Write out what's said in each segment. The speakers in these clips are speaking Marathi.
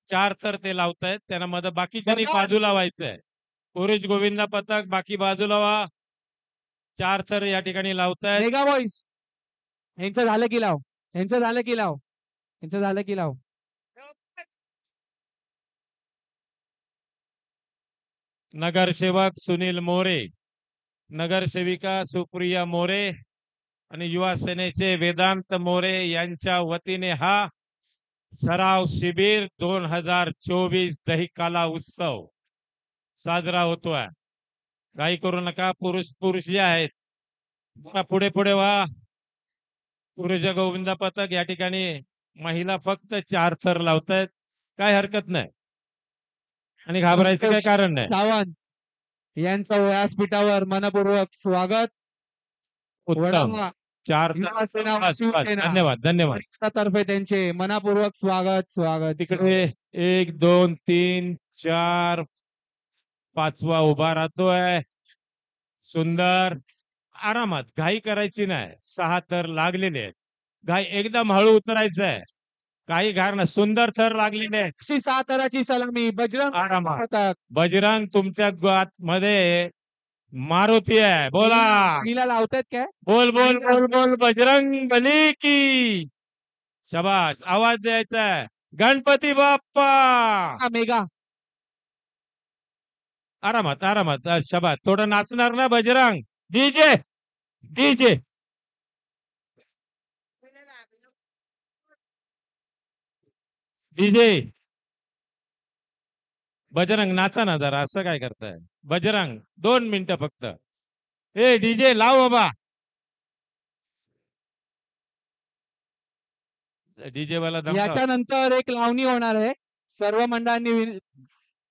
4 थर ते लावतायत. त्यांना मध्ये बाकीच्यांनी बघा. बाजूला व्हायचंय. पुरुष गोविंदा पथक बाकी बाजूला व्हा. 4 थर या ठिकाणी लावतायत. मेगा बॉईज यांचं झालं की लाव, यांचं झालं की लाव, यांचं झालं की लाव. नगरसेवक सुनील मोरे, नगरसेविका सुप्रिया मोरे आणि युवा सेनेचे वेदांत मोरे यांच्या वतीने हा सराव शिबिर 2024 दहिकाला उत्सव साजरा होतोय. काही करू नका. पुरुष जे आहेत जरा पुढे पुढे व्हा. पुरुष गोविंदा पथक या ठिकाणी महिला फक्त 4 थर लावतायत. काय हरकत नाही आणि घाबरायचं काही कारण नाही. सावंत यांचं व्यासपीठावर मनपूर्वक स्वागत. उत्तम. 4 धन्यवाद धन्यवाद. तर्फे त्यांचे मनपूर्वक स्वागत. तिकडे 1 2 3 4 5वा उभा राहतोय. सुंदर. आरामात घाई करायची नाही. 6 थर लागलेले आहेत. घाई एकदम हळू उतरायचंय. काही घाण नाही. सुंदर थर लागलेले आहेत. 6 थराची सलामी बजरंग आरामात. पथक. बजरंग तुमच्या मध्ये मारुती आहे. बोला. हिला लावतायत काय? बोल बोल बोल बोल बजरंग बली की. शाबास. आवाज द्यायचा आहे. गणपती बाप्पा. मेगा आरामात आरामात. शाबास. थोडं नाचणार ना Bajrang. DJ DJ DJ. Bajrang नाचा ना जरा. असं काय करताय बजरंग? 2 मिनिटं फक्त. ए डीजे लाव बाबा. डीजे वाला दम. याच्यानंतर एक लावणी होणार आहे. सर्व मंडळांनी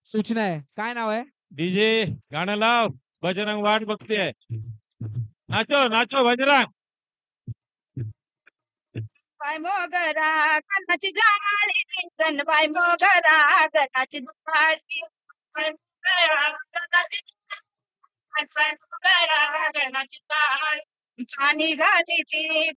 सूचना आहे. काय नाव आहे? डीजे गाणं लाव. बजरंग वाट बघते. Nacho nacho Bajrang. बाय मोगरा गणाची जाळी गणबाई मोगरा गणाची जाळी गणाची जाळी आणि घाली ती